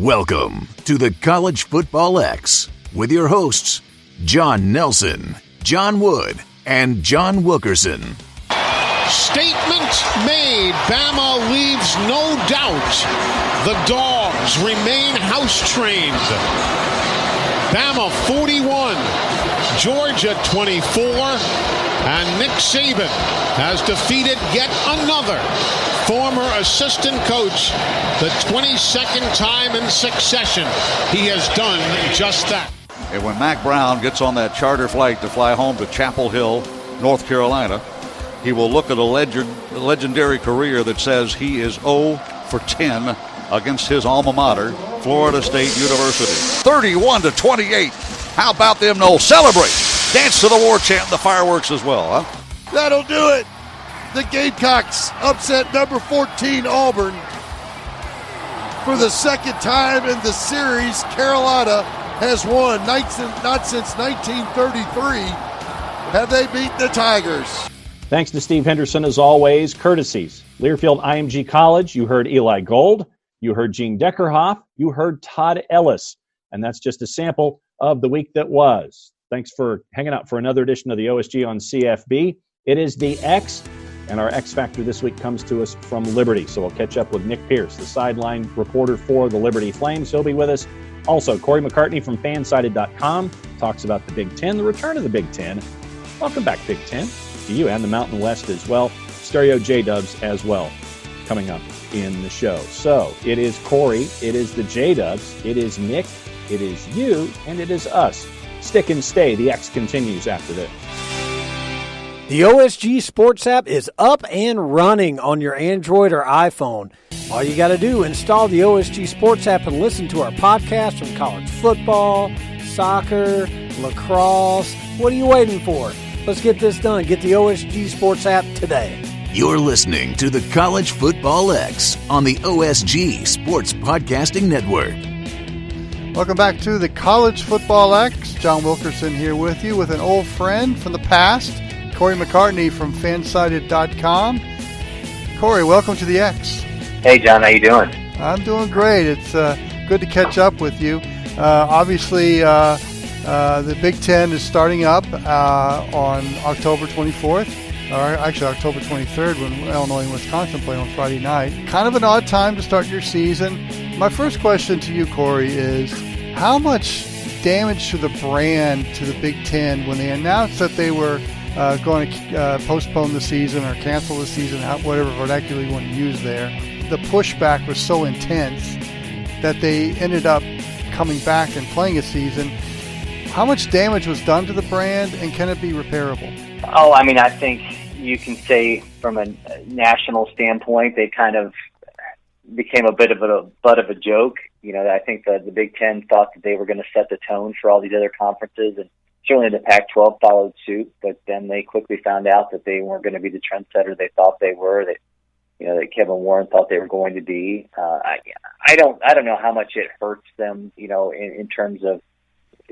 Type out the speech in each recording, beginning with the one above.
Welcome to the College Football X with your hosts, John Nelson, John Wood, and John Wilkerson. Statement made. Bama leaves no doubt. The Dogs remain house-trained. Bama 41, Georgia 24, and Nick Saban has defeated yet another former assistant coach, the 22nd time in succession he has done just that. And when Mack Brown gets on that charter flight to fly home to Chapel Hill, North Carolina, he will look at a legendary career that says he is 0 for 10 against his alma mater, Florida State University. 31-28. How about them Noles? Celebrate. Dance to the war chant, the fireworks as well, huh? That'll do it. The Gamecocks upset number 14 Auburn. For the second time in the series, Carolina has won. Not since 1933 have they beaten the Tigers. Thanks to Steve Henderson, as always. Courtesies. Learfield IMG College, you heard Eli Gold. You heard Gene Deckerhoff. You heard Todd Ellis. And that's just a sample of the week that was. Thanks for hanging out for another edition of the OSG on CFB. It is the X, and our X Factor this week comes to us from Liberty. So we'll catch up with Nick Pierce, the sideline reporter for the Liberty Flames. He'll be with us. Also, Cory McCartney from Fansided.com talks about the Big Ten, the return of the Big Ten. Welcome back, Big Ten, to you and the Mountain West as well. Stereo J-Dubs as well coming up in the show. So it is Cory, it is the J-Dubs, it is Nick, it is you, and it is us. Stick and stay. The X continues after this. The OSG Sports app is up and running on your Android or iPhone. All you got to do, install the OSG Sports app and listen to our podcast from college football, soccer, lacrosse. What are you waiting for? Let's get this done. Get the OSG Sports app today. You're listening to the College Football X on the OSG Sports Podcasting Network. Welcome back to the College Football X. John Wilkerson here with you with an old friend from the past, Cory McCartney from Fansided.com. Cory, welcome to the X. Hey, John, how you doing? I'm doing great. It's good to catch up with you. Obviously, the Big Ten is starting up on October 24th. Or actually October 23rd when Illinois and Wisconsin play on Friday night. Kind of an odd time to start your season. My first question to you, Cory, is how much damage to the brand to the Big Ten when they announced that they were going to postpone the season or cancel the season, whatever vernacular you want to use there. The pushback was so intense that they ended up coming back and playing a season. How much damage was done to the brand, and can it be repairable? Oh, I mean, I think you can say from a national standpoint, they kind of became a bit of a butt of a joke. You know, I think that the Big Ten thought that they were going to set the tone for all these other conferences, and certainly the Pac-12 followed suit, but then they quickly found out that they weren't going to be the trendsetter they thought they were, that Kevin Warren thought they were going to be. I don't know how much it hurts them, in terms of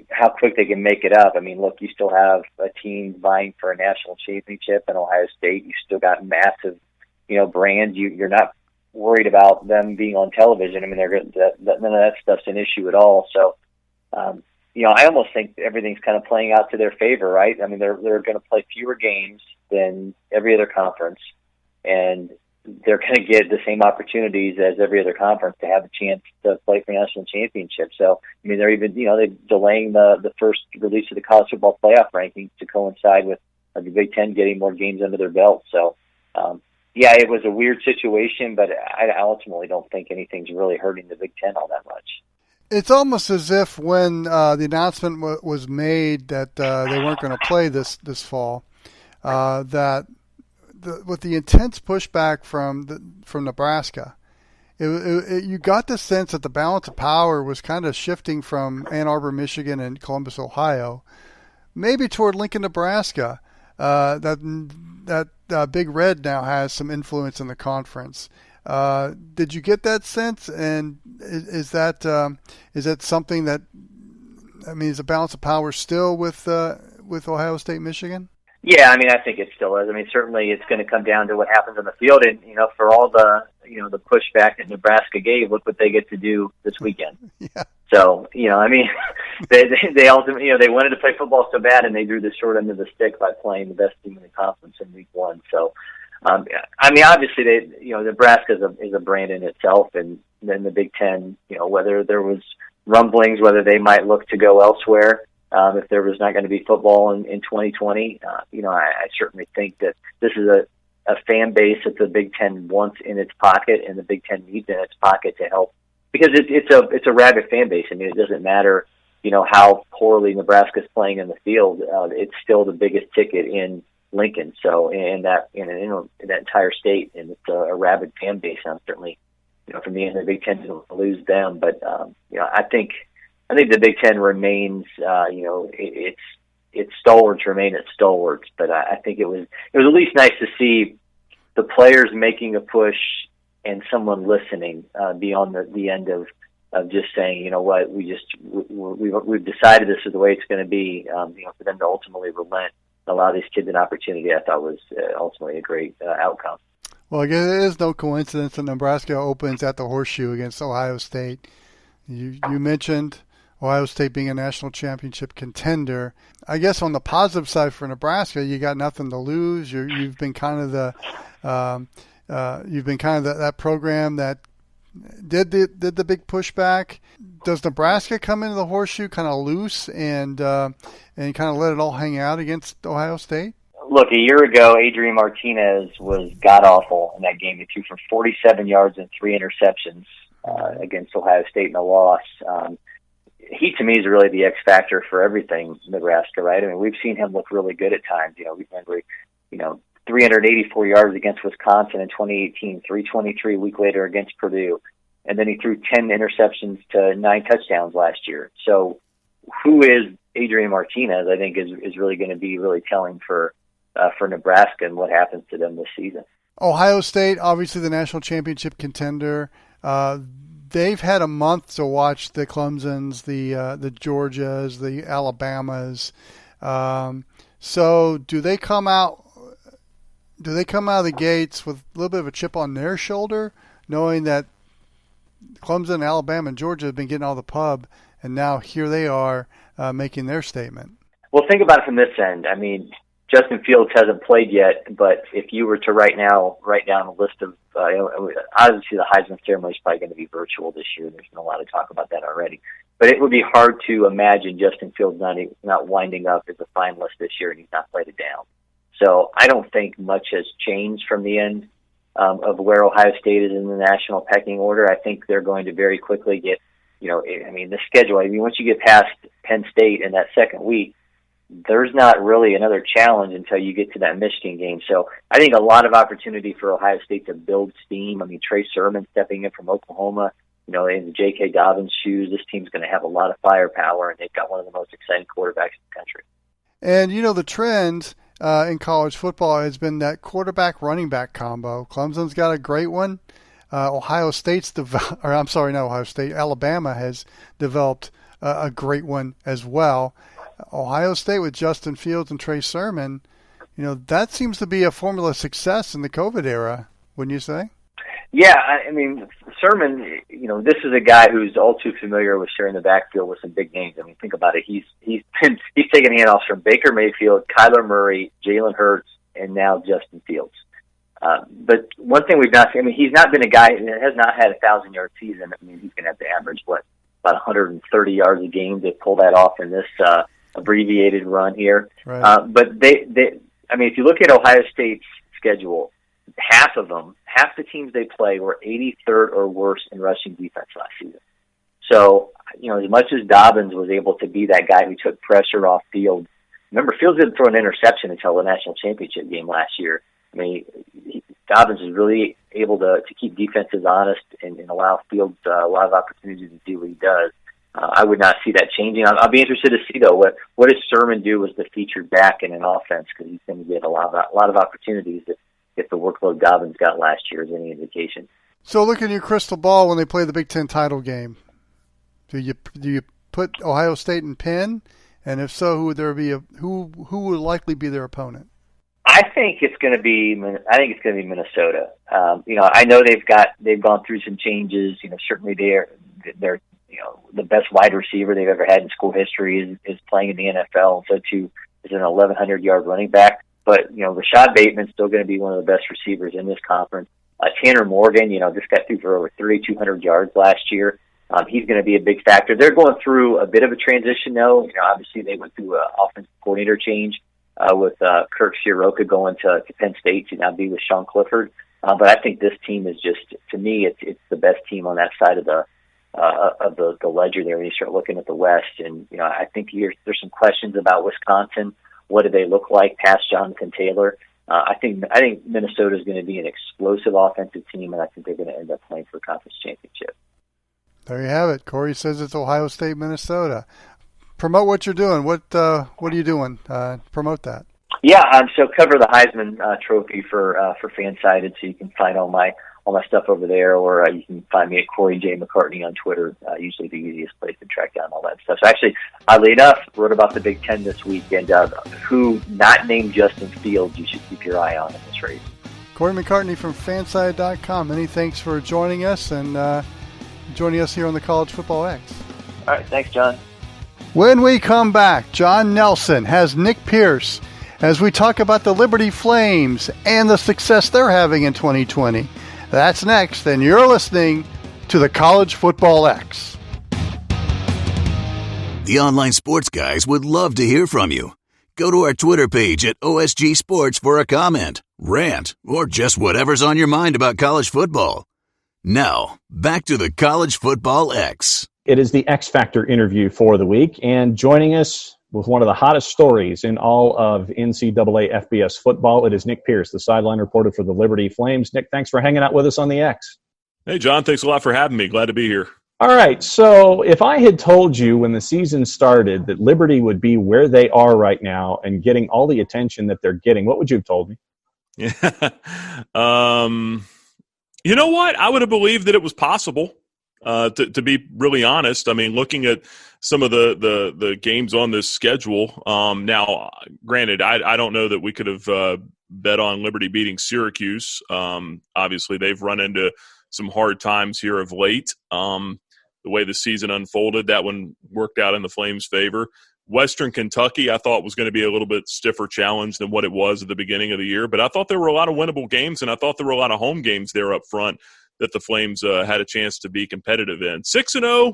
how quick they can make it up. I mean, look, you still have a team vying for a national championship in Ohio State. You still got massive, brands. You're not worried about them being on television. I mean, none of that stuff's an issue at all. So, I almost think everything's kind of playing out to their favor, right? I mean, they're going to play fewer games than every other conference, and they're going to get the same opportunities as every other conference to have a chance to play for national championship. So, I mean, they're even, they're delaying the first release of the college football playoff rankings to coincide with the Big Ten getting more games under their belt. So, it was a weird situation, but I ultimately don't think anything's really hurting the Big Ten all that much. It's almost as if when the announcement was made that they weren't going to play this fall, that with the intense pushback from Nebraska, you got the sense that the balance of power was kind of shifting from Ann Arbor, Michigan, and Columbus, Ohio, maybe toward Lincoln, Nebraska. That Big Red now has some influence in the conference. Did you get that sense? And is that something that, I mean, is the balance of power still with Ohio State, Michigan? Yeah, I mean, I think it still is. I mean, certainly it's going to come down to what happens on the field. And, for all the, the pushback that Nebraska gave, look what they get to do this weekend. Yeah. So, I mean, they ultimately, they wanted to play football so bad, and they drew the short end of the stick by playing the best team in the conference in week one. So, I mean, obviously, Nebraska is a brand in itself, and then the Big Ten, whether there was rumblings, whether they might look to go elsewhere, if there was not going to be football in 2020, I certainly think that this is a fan base that the Big Ten wants in its pocket, and the Big Ten needs in its pocket to help, because it's a rabid fan base. I mean, it doesn't matter, how poorly Nebraska's playing in the field. It's still the biggest ticket in Lincoln, so in that entire state, and it's a rabid fan base. And I'm certainly, from the end of the Big Ten, to lose them, but I think the Big Ten remains, its stalwarts remain its stalwarts. But I think it was at least nice to see the players making a push and someone listening beyond the end of just saying, you know what, we've decided this is the way it's going to be. For them to ultimately relent, allow these kids an opportunity, I thought was ultimately a great outcome. Well, I guess it is no coincidence that Nebraska opens at the Horseshoe against Ohio State. You mentioned Ohio State being a national championship contender. I guess on the positive side for Nebraska, you got nothing to lose. You've been kind of that program that did the big pushback. Does Nebraska come into the Horseshoe kind of loose and kind of let it all hang out against Ohio State? Look, a year ago, Adrian Martinez was god-awful in that game. He threw for 47 yards and 3 interceptions against Ohio State in a loss. He, to me, is really the X factor for everything Nebraska, right? I mean, we've seen him look really good at times. We remember, 384 yards against Wisconsin in 2018, 323 a week later against Purdue. And then he threw 10 interceptions to 9 touchdowns last year. So who is Adrian Martinez, I think, is really going to be really telling for Nebraska and what happens to them this season. Ohio State, obviously the national championship contender. They've had a month to watch the Clemsons, the Georgias, the Alabamas. So do they come out of the gates with a little bit of a chip on their shoulder, knowing that Clemson, Alabama, and Georgia have been getting all the pub, and now here they are making their statement? Well, think about it from this end. I mean, Justin Fields hasn't played yet, but if you were to write down a list of, obviously the Heisman ceremony is probably going to be virtual this year. There's been a lot of talk about that already. But it would be hard to imagine Justin Fields not winding up as a finalist this year, and he's not played it down. So I don't think much has changed from the end of where Ohio State is in the national pecking order. I think they're going to very quickly get, the schedule. I mean, once you get past Penn State in that second week, there's not really another challenge until you get to that Michigan game. So I think a lot of opportunity for Ohio State to build steam. I mean, Trey Sermon stepping in from Oklahoma, in the J.K. Dobbins shoes. This team's going to have a lot of firepower, and they've got one of the most exciting quarterbacks in the country. And, the trend in college football has been that quarterback-running back combo. Clemson's got a great one. Alabama has developed a great one as well. Ohio State with Justin Fields and Trey Sermon, that seems to be a formula of success in the COVID era, wouldn't you say? Yeah, I mean, Sermon, this is a guy who's all too familiar with sharing the backfield with some big names. I mean, think about it. He's taken handoffs from Baker Mayfield, Kyler Murray, Jalen Hurts, and now Justin Fields. But one thing we've not seen, he's not been a guy that has not had a 1,000-yard season. I mean, he's going to have to average, about 130 yards a game to pull that off in this abbreviated run here. Right. But if you look at Ohio State's schedule, half the teams they play were 83rd or worse in rushing defense last season. So, as much as Dobbins was able to be that guy who took pressure off field, remember, Fields didn't throw an interception until the national championship game last year. I mean, Dobbins is really able to keep defenses honest and allow Fields a lot of opportunities to do what he does. I would not see that changing. I'll be interested to see, though, what does Sermon do as the featured back in an offense, because he's going to get a lot of opportunities if the workload Dobbins got last year is any indication. So look at your crystal ball when they play the Big Ten title game. Do you put Ohio State in Penn And if so, who would likely be their opponent? I think it's going to be Minnesota. I know they've gone through some changes. Certainly they're the best wide receiver they've ever had in school history is playing in the NFL. So too is an 1,100-yard running back. But Rashad Bateman's still going to be one of the best receivers in this conference. Tanner Morgan, just got through for over 3,200 yards last year. He's going to be a big factor. They're going through a bit of a transition, though. Obviously they went through an offensive coordinator change with Kirk Sieroka going to Penn State to now be with Sean Clifford. But I think this team is just, to me, it's the best team on that side of the ledger there when you start looking at the West. And I think there's some questions about Wisconsin. What do they look like past Jonathan Taylor? I think Minnesota is going to be an explosive offensive team, and I think they're going to end up playing for a conference championship. There you have it. Corey says it's Ohio State, Minnesota. Promote what you're doing. What are you doing? Promote that. Yeah, so cover the Heisman Trophy for Fansided, so you can find all my stuff over there, or you can find me at Cory J. McCartney on Twitter. Usually the easiest place to track down all that stuff. So actually, oddly enough, wrote about the Big Ten this week, and who not named Justin Fields you should keep your eye on in this race. Cory McCartney from Fanside.com. Many thanks for joining us and joining us here on the College Football X. All right, thanks, John. When we come back, John Nelson has Nick Pierce as we talk about the Liberty Flames and the success they're having in 2020. That's next, and you're listening to the College Football X. The online sports guys would love to hear from you. Go to our Twitter page at OSG Sports for a comment, rant, or just whatever's on your mind about college football. Now, back to the College Football X. It is the X Factor interview for the week, and joining us with one of the hottest stories in all of NCAA FBS football, it is Nick Pierce, the sideline reporter for the Liberty Flames. Nick, thanks for hanging out with us on the X. Hey, John, thanks a lot for having me. Glad to be here. All right, so if I had told you when the season started that Liberty would be where they are right now and getting all the attention that they're getting, what would you have told me? Yeah. You know what? I would have believed that it was possible, to be really honest. I mean, looking at some of the games on this schedule, now, granted, I don't know that we could have bet on Liberty beating Syracuse. Obviously, they've run into some hard times here of late. The way the season unfolded, that one worked out in the Flames' favor. Western Kentucky, I thought was going to be a little bit stiffer challenge than what it was at the beginning of the year, but I thought there were a lot of winnable games, and I thought there were a lot of home games there up front that the Flames had a chance to be competitive in. 6-0,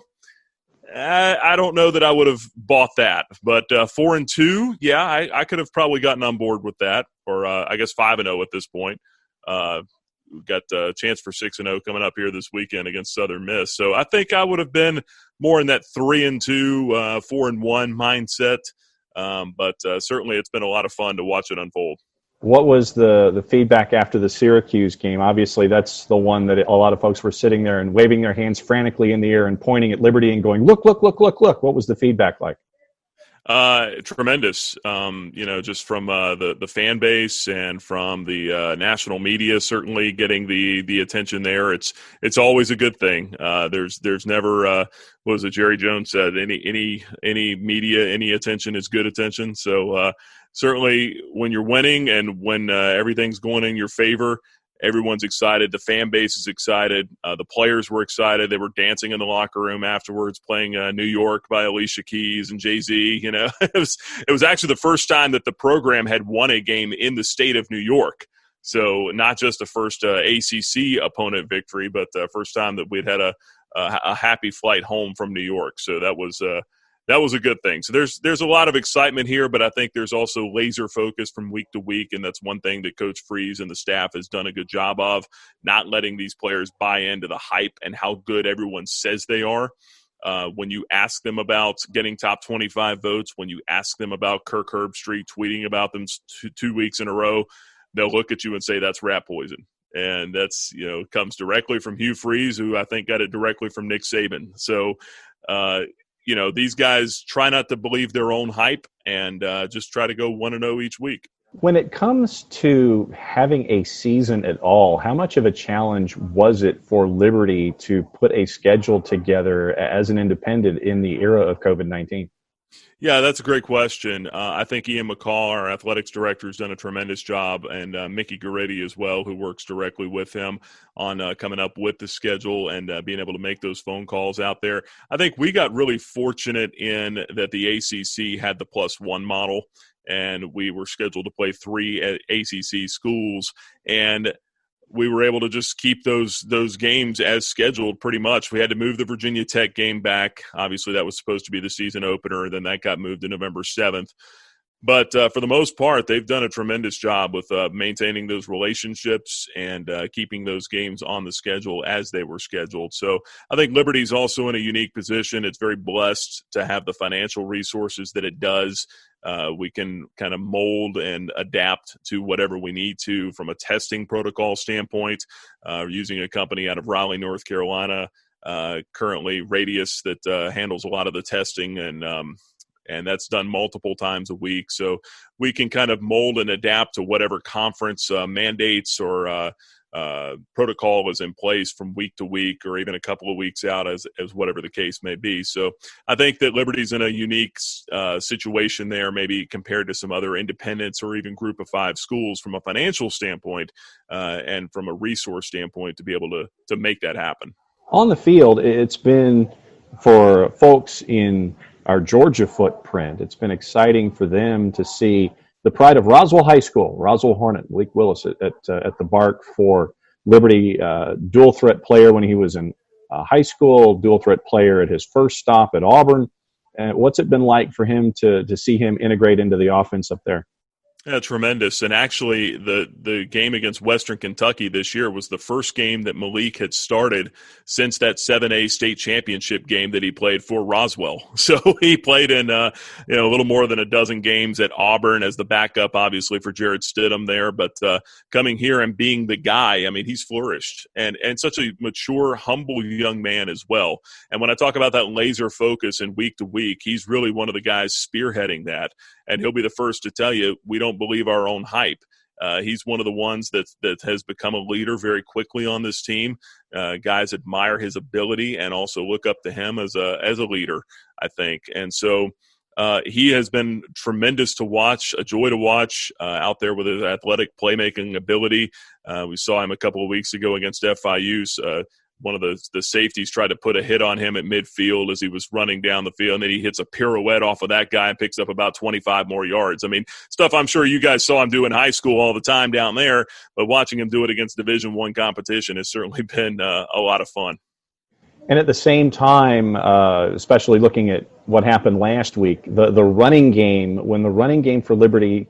I don't know that I would have bought that, but 4-2, yeah, I could have probably gotten on board with that, or I guess 5-0 at this point. We've got a chance for 6-0 coming up here this weekend against Southern Miss. So I think I would have been more in that 3-2, 4-1 mindset. But certainly it's been a lot of fun to watch it unfold. What was the feedback after the Syracuse game? Obviously, that's the one that a lot of folks were sitting there and waving their hands frantically in the air and pointing at Liberty and going, look, look, look, look, look. What was the feedback like? Tremendous. Just from the fan base and from the national media, certainly getting the attention there. It's always a good thing. There's never what was it Jerry Jones said, any media, any attention is good attention. So certainly when you're winning and when everything's going in your favor, everyone's excited. The fan base is excited. The players were excited. They were dancing in the locker room afterwards, playing New York by Alicia Keys and Jay-Z. It was actually the first time that the program had won a game in the state of New York. So not just the first ACC opponent victory, but the first time that we'd had a happy flight home from New York. So that was a good thing. So there's a lot of excitement here, but I think there's also laser focus from week to week, and that's one thing that Coach Freeze and the staff has done a good job of, not letting these players buy into the hype and how good everyone says they are. When you ask them about getting top 25 votes, when you ask them about Kirk Herbstreit tweeting about them 2 weeks in a row, they'll look at you and say that's rat poison. And that's, comes directly from Hugh Freeze, who I think got it directly from Nick Saban. So, these guys try not to believe their own hype and just try to go 1-0 each week. When it comes to having a season at all, how much of a challenge was it for Liberty to put a schedule together as an independent in the era of COVID-19? Yeah, that's a great question. I think Ian McCall, our athletics director, has done a tremendous job, and Mickey Garetti as well, who works directly with him on coming up with the schedule and being able to make those phone calls out there. I think we got really fortunate in that the ACC had the +1 model, and we were scheduled to play 3 ACC schools, and we were able to just keep those games as scheduled pretty much. We had to move the Virginia Tech game back. Obviously, that was supposed to be the season opener. Then that got moved to November 7th. But for the most part, they've done a tremendous job with maintaining those relationships and keeping those games on the schedule as they were scheduled. So I think Liberty's also in a unique position. It's very blessed to have the financial resources that it does. We can kind of mold and adapt to whatever we need to from a testing protocol standpoint. Using a company out of Raleigh, North Carolina, currently Radius, that handles a lot of the testing, and that's done multiple times a week. So we can kind of mold and adapt to whatever conference mandates or protocol is in place from week to week, or even a couple of weeks out, as whatever the case may be. So I think that Liberty's in a unique situation there, maybe compared to some other independents or even group of 5 schools from a financial standpoint and from a resource standpoint to be able to make that happen. On the field, it's been, for folks in our Georgia footprint, it's been exciting for them to see the pride of Roswell High School, Roswell Hornet, Malik Willis at the Bark for Liberty, dual threat player when he was in high school, dual threat player at his first stop at Auburn. What's it been like for him to see him integrate into the offense up there? Yeah, tremendous. And actually, the game against Western Kentucky this year was the first game that Malik had started since that 7A state championship game that he played for Roswell. So he played in a little more than a dozen games at Auburn as the backup, obviously, for Jared Stidham there. But coming here and being the guy, I mean, he's flourished. And such a mature, humble young man as well. And when I talk about that laser focus and week to week, he's really one of the guys spearheading that. And he'll be the first to tell you, we don't believe our own hype. He's one of the ones that has become a leader very quickly on this team. Guys admire his ability and also look up to him as a leader, I think. And so he has been tremendous to watch, a joy to watch out there with his athletic playmaking ability. We saw him a couple of weeks ago against FIU. One of the safeties tried to put a hit on him at midfield as he was running down the field, and then he hits a pirouette off of that guy and picks up about 25 more yards. I mean, stuff I'm sure you guys saw him do in high school all the time down there, but watching him do it against Division I competition has certainly been a lot of fun. And at the same time, especially looking at what happened last week, the running game, when the running game for Liberty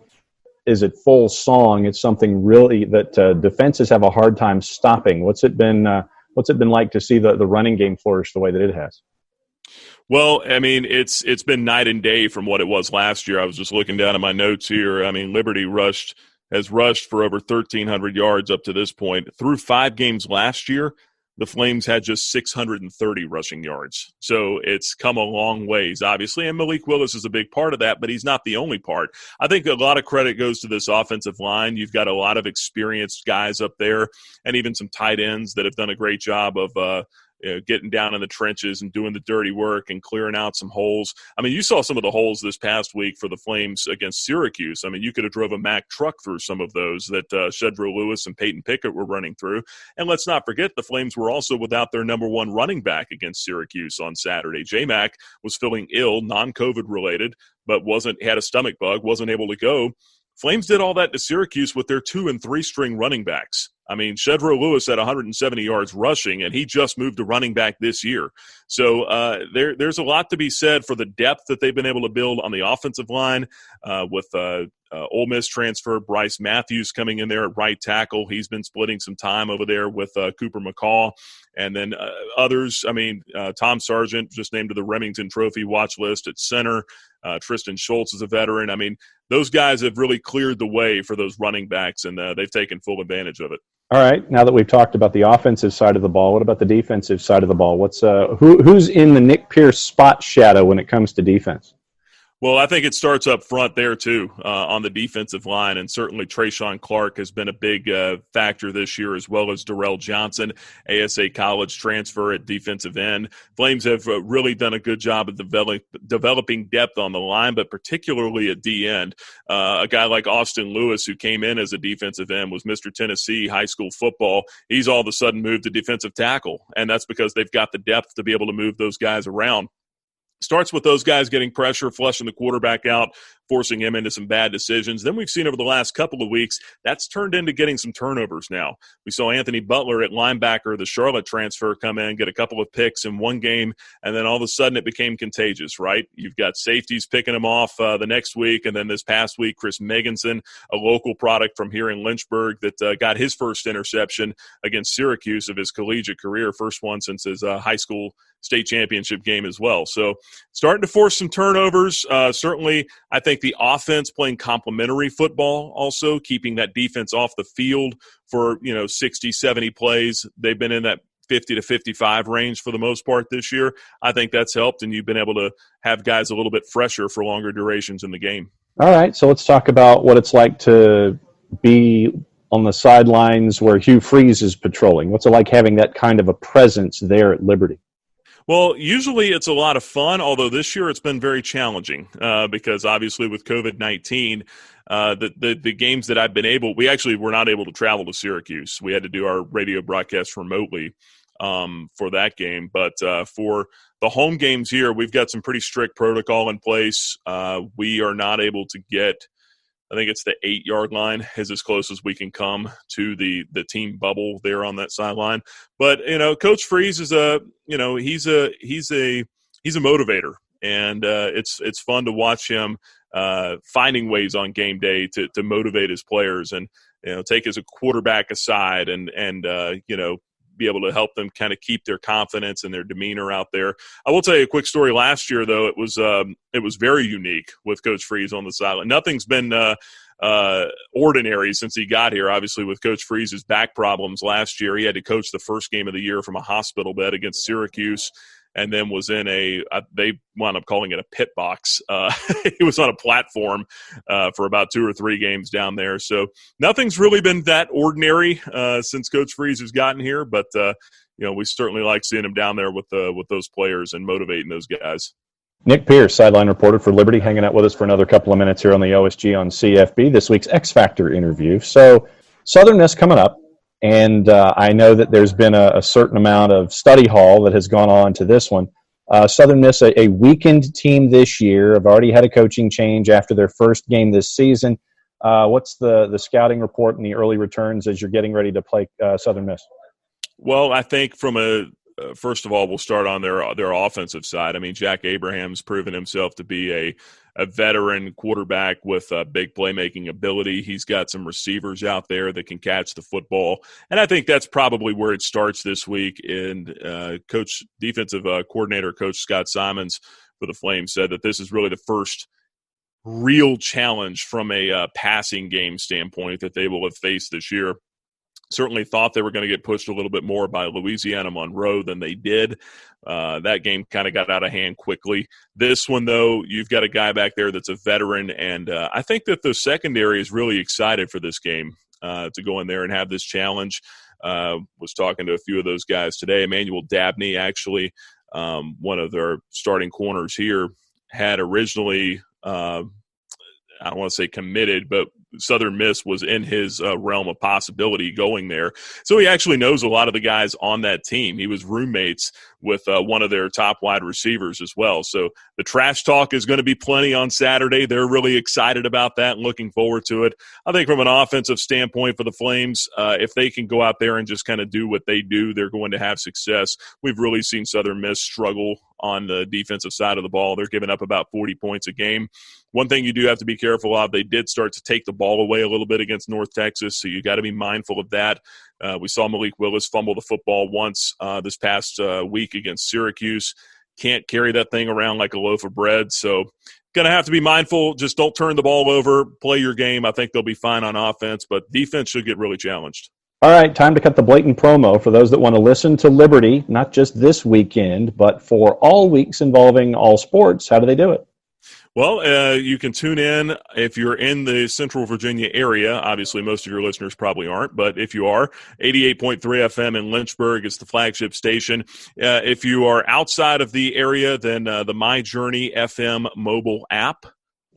is at full song, it's something really that defenses have a hard time stopping. What's it been like to see the running game flourish the way that it has? Well, I mean, it's been night and day from what it was last year. I was just looking down at my notes here. I mean, Liberty has rushed for over 1,300 yards up to this point. Through 5 games last year, the Flames had just 630 rushing yards. So it's come a long ways, obviously, and Malik Willis is a big part of that, but he's not the only part. I think a lot of credit goes to this offensive line. You've got a lot of experienced guys up there and even some tight ends that have done a great job of getting down in the trenches and doing the dirty work and clearing out some holes. I mean, you saw some of the holes this past week for the Flames against Syracuse. I mean, you could have drove a Mack truck through some of those that Shedro Lewis and Peyton Pickett were running through. And let's not forget, the Flames were also without their number 1 running back against Syracuse on Saturday. J-Mac was feeling ill, non-COVID related, but had a stomach bug, wasn't able to go. Flames did all that to Syracuse with their 2- and 3-string running backs. I mean, Shedro Lewis had 170 yards rushing, and he just moved to running back this year. So there's a lot to be said for the depth that they've been able to build on the offensive line with Ole Miss transfer Bryce Matthews coming in there at right tackle. He's been splitting some time over there with Cooper McCall. And then others, I mean, Tom Sargent just named to the Remington Trophy watch list at center. Tristan Schultz is a veteran. I mean, those guys have really cleared the way for those running backs, and they've taken full advantage of it. All right. Now that we've talked about the offensive side of the ball, what about the defensive side of the ball? What's who's in the Nick Pierce spot shadow when it comes to defense? Well, I think it starts up front there, too, on the defensive line, and certainly Trayshawn Clark has been a big factor this year, as well as Darrell Johnson, ASA college transfer at defensive end. Flames have really done a good job of developing depth on the line, but particularly at D-end. A guy like Austin Lewis, who came in as a defensive end, was Mr. Tennessee high school football. He's all of a sudden moved to defensive tackle, and that's because they've got the depth to be able to move those guys around. Starts with those guys getting pressure, flushing the quarterback out, forcing him into some bad decisions. Then we've seen over the last couple of weeks, that's turned into getting some turnovers now. We saw Anthony Butler at linebacker, the Charlotte transfer, come in, get a couple of picks in one game, and then all of a sudden it became contagious, right? You've got safeties picking him off the next week, and then this past week, Chris Meganson, a local product from here in Lynchburg that got his first interception against Syracuse of his collegiate career, first one since his high school state championship game as well. So starting to force some turnovers. Certainly, I think the offense playing complementary football also, keeping that defense off the field for 60, 70 plays. They've been in that 50 to 55 range for the most part this year. I think that's helped, and you've been able to have guys a little bit fresher for longer durations in the game. All right, so let's talk about what it's like to be on the sidelines where Hugh Freeze is patrolling. What's it like having that kind of a presence there at Liberty? Well, usually it's a lot of fun, although this year it's been very challenging because obviously with COVID-19, the games that I've been we actually were not able to travel to Syracuse. We had to do our radio broadcast remotely for that game. But for the home games here, we've got some pretty strict protocol in place. We are not able to get, I think it's the 8-yard line is as close as we can come to the team bubble there on that sideline. But Coach Freeze is he's a motivator, and it's fun to watch him finding ways on game day to motivate his players and take his quarterback aside and be able to help them kind of keep their confidence and their demeanor out there. I will tell you a quick story. Last year, though, it was very unique with Coach Freeze on the sideline. Nothing's been ordinary since he got here. Obviously, with Coach Freeze's back problems last year, he had to coach the first game of the year from a hospital bed against Syracuse, and then was in they wound up calling it a pit box. He was on a platform for about 2 or 3 games down there. So nothing's really been that ordinary since Coach Freeze has gotten here, but we certainly like seeing him down there with those players and motivating those guys. Nick Pierce, sideline reporter for Liberty, hanging out with us for another couple of minutes here on the OSG on CFB, this week's X Factor interview. So Southern Miss coming up. And I know that there's been a certain amount of study hall that has gone on to this one. Southern Miss, a weakened team this year, have already had a coaching change after their first game this season. What's the scouting report and the early returns as you're getting ready to play Southern Miss? Well, I think from first of all, we'll start on their offensive side. I mean, Jack Abraham's proven himself to be a veteran quarterback with big playmaking ability. He's got some receivers out there that can catch the football. And I think that's probably where it starts this week. And defensive coordinator Coach Scott Simons for the Flames said that this is really the first real challenge from a passing game standpoint that they will have faced this year. Certainly thought they were going to get pushed a little bit more by Louisiana Monroe than they did. That game kind of got out of hand quickly. This one, though, you've got a guy back there that's a veteran, and I think that the secondary is really excited for this game to go in there and have this challenge. Was talking to a few of those guys today. Emmanuel Dabney, actually, one of their starting corners here, had originally I don't want to say committed, but Southern Miss was in his realm of possibility going there. So he actually knows a lot of the guys on that team. He was roommates with one of their top wide receivers as well. So the trash talk is going to be plenty on Saturday. They're really excited about that and looking forward to it. I think from an offensive standpoint for the Flames, if they can go out there and just kind of do what they do, they're going to have success. We've really seen Southern Miss struggle on the defensive side of the ball. They're giving up about 40 points a game. One thing you do have to be careful of, they did start to take the ball away a little bit against North Texas, so you got to be mindful of that. We saw Malik Willis fumble the football once this past week against Syracuse. Can't carry that thing around like a loaf of bread, so going to have to be mindful. Just don't turn the ball over. Play your game. I think they'll be fine on offense, but defense should get really challenged. All right, time to cut the blatant promo for those that want to listen to Liberty, not just this weekend, but for all weeks involving all sports. How do they do it? Well, you can tune in if you're in the Central Virginia area. Obviously, most of your listeners probably aren't, but if you are, 88.3 FM in Lynchburg is the flagship station. If you are outside of the area, then the My Journey FM mobile app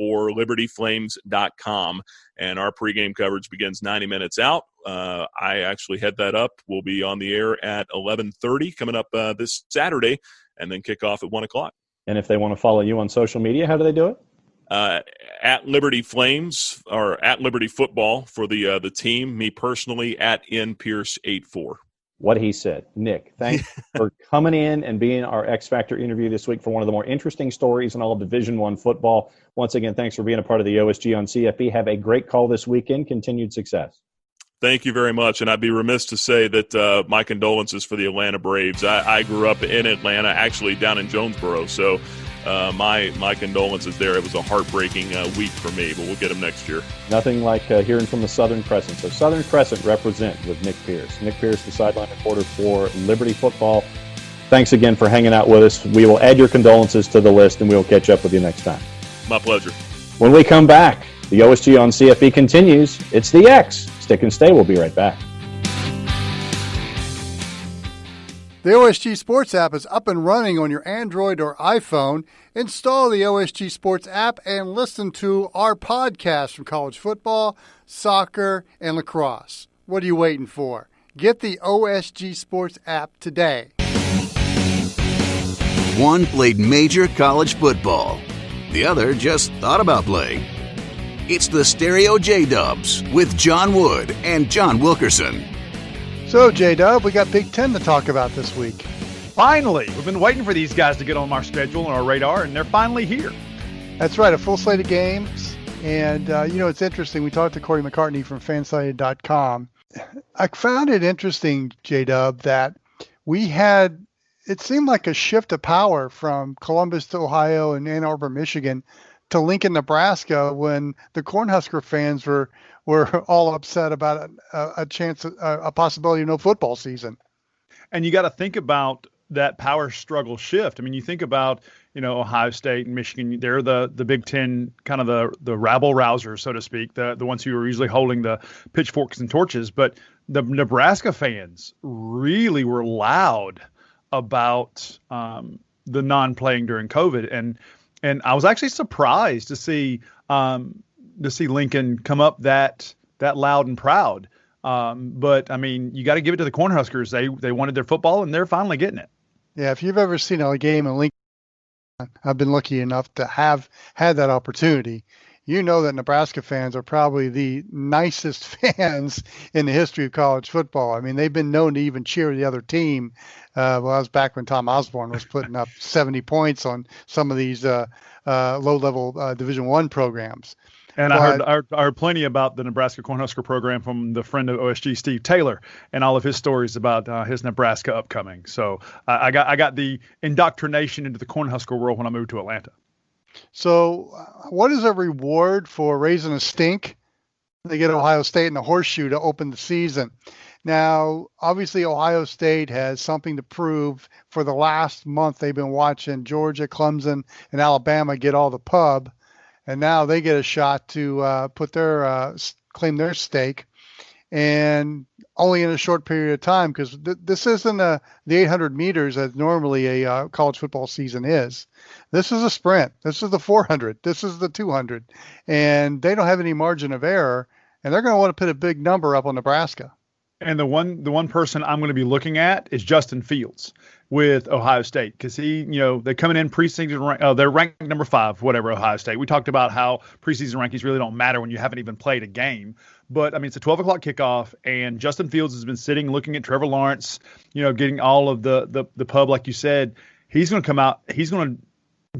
or libertyflames.com. And our pregame coverage begins 90 minutes out. I actually head that up. We'll be on the air at 11:30 coming up this Saturday, and then kick off at 1 o'clock. And if they want to follow you on social media, how do they do it? At Liberty Flames or at Liberty Football for the team. Me personally at NPierce84. What he said. Nick, thanks for coming in and being our X Factor interview this week for one of the more interesting stories in all of Division I football. Once again, thanks for being a part of the OSG on CFB. Have a great call this weekend. Continued success. Thank you very much, and I'd be remiss to say that my condolences for the Atlanta Braves. I grew up in Atlanta, actually down in Jonesboro, so my condolences there. It was a heartbreaking week for me, but we'll get them next year. Nothing like hearing from the Southern Crescent. So Southern Crescent represent with Nick Pierce. Nick Pierce, the sideline reporter for Liberty Football. Thanks again for hanging out with us. We will add your condolences to the list, and we will catch up with you next time. My pleasure. When we come back, the OSG on CFB continues. It's the X. Stick and stay. We'll be right back. The OSG Sports app is up and running on your Android or iPhone. Install the OSG Sports app and listen to our podcast from college football, soccer, and lacrosse. What are you waiting for? Get the OSG Sports app today. One played major college football. The other just thought about playing. It's the Stereo J-Dubs with John Wood and John Wilkerson. So, J-Dub, we got Big Ten to talk about this week. Finally! We've been waiting for these guys to get on our schedule and our radar, and they're finally here. That's right, a full slate of games. And, it's interesting. We talked to Cory McCartney from Fansided.com. I found it interesting, J-Dub, that it seemed like a shift of power from Columbus to Ohio and Ann Arbor, Michigan, to Lincoln, Nebraska, when the Cornhusker fans were all upset about a possibility of no football season. And you got to think about that power struggle shift. I mean, you think about, Ohio State and Michigan, they're the Big Ten, kind of the rabble rousers, so to speak, the ones who are usually holding the pitchforks and torches. But the Nebraska fans really were loud about the non-playing during COVID. And I was actually surprised to see Lincoln come up that loud and proud. But I mean, you got to give it to the Cornhuskers. They wanted their football, and they're finally getting it. Yeah, if you've ever seen a game in Lincoln, I've been lucky enough to have had that opportunity. You know that Nebraska fans are probably the nicest fans in the history of college football. I mean, they've been known to even cheer the other team. Well, that was back when Tom Osborne was putting up 70 points on some of these low-level Division I programs. And I heard plenty about the Nebraska Cornhusker program from the friend of OSG, Steve Taylor, and all of his stories about his Nebraska upcoming. So I got the indoctrination into the Cornhusker world when I moved to Atlanta. So what is a reward for raising a stink? They get Ohio State in the horseshoe to open the season. Now, obviously, Ohio State has something to prove. For the last month, they've been watching Georgia, Clemson, and Alabama get all the pub. And now they get a shot to claim their stake, and only in a short period of time, because this isn't the 800 meters as normally a college football season is. This is a sprint. This is the 400. This is the 200, and they don't have any margin of error, and they're going to want to put a big number up on Nebraska. And the one person I'm going to be looking at is Justin Fields with Ohio State, because they're coming in preseason. They're ranked number 5, whatever, Ohio State. We talked about how preseason rankings really don't matter when you haven't even played a game. But I mean, it's a 12 o'clock kickoff, and Justin Fields has been sitting looking at Trevor Lawrence, getting all of the pub, like you said. He's going to come out. He's going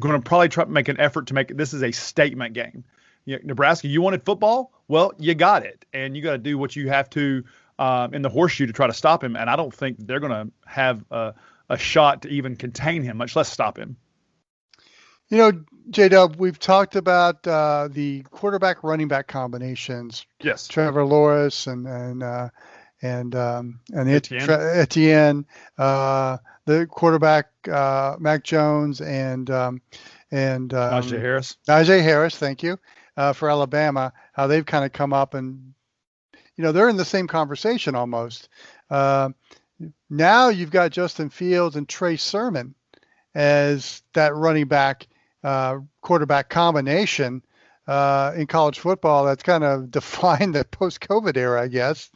to probably try to make an effort to make this is a statement game. Nebraska, you wanted football? Well, you got it, and you got to do what you have to in the horseshoe to try to stop him. And I don't think they're going to have a shot to even contain him, much less stop him. J-Dub, we've talked about the quarterback running back combinations. Yes. Trevor Lawrence and Etienne, the quarterback Mac Jones and and Najee Harris. Najee Harris, thank you, for Alabama, how they've kind of come up and, they're in the same conversation almost. Now you've got Justin Fields and Trey Sermon as that running back quarterback combination in college football. That's kind of defined the post-COVID era, I guess,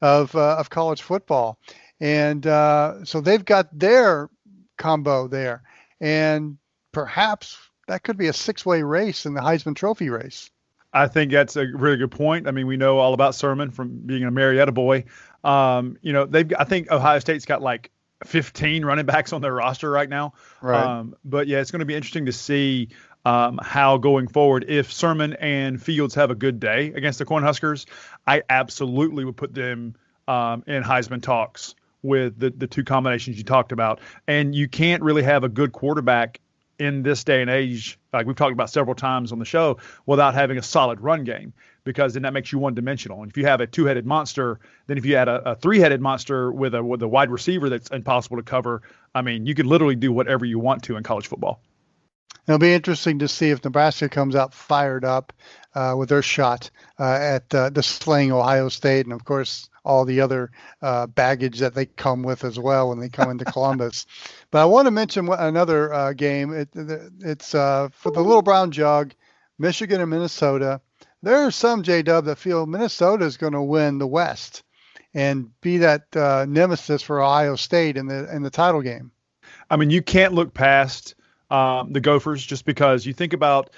of college football. And so they've got their combo there. And perhaps that could be a 6-way race in the Heisman Trophy race. I think that's a really good point. I mean, we know all about Sermon from being a Marietta boy. I think Ohio State's got like 15 running backs on their roster right now. Right. But yeah, it's going to be interesting to see how going forward, if Sermon and Fields have a good day against the Cornhuskers, I absolutely would put them in Heisman talks with the two combinations you talked about. And you can't really have a good quarterback in this day and age, like we've talked about several times on the show, without having a solid run game, because then that makes you one-dimensional. And if you have a two-headed monster, then if you had a three-headed monster with a wide receiver that's impossible to cover, I mean, you could literally do whatever you want to in college football. It'll be interesting to see if Nebraska comes out fired up with their shot at slaying Ohio State, and of course all the other baggage that they come with as well when they come into Columbus. But I want to mention another game. It's for the Little Brown Jug, Michigan and Minnesota. There are some, J-Dub, that feel Minnesota is going to win the West and be that nemesis for Ohio State in the title game. I mean, you can't look past the Gophers, just because you think about,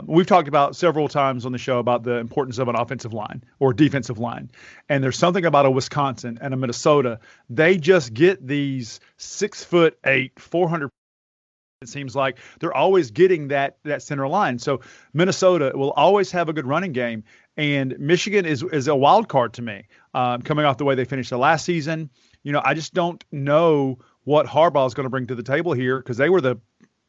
we've talked about several times on the show about the importance of an offensive line or defensive line. And there's something about a Wisconsin and a Minnesota. They just get these 6'8", 400. It seems like they're always getting that center line. So Minnesota will always have a good running game. And Michigan is a wild card to me, coming off the way they finished the last season. I just don't know what Harbaugh is going to bring to the table here, because they were the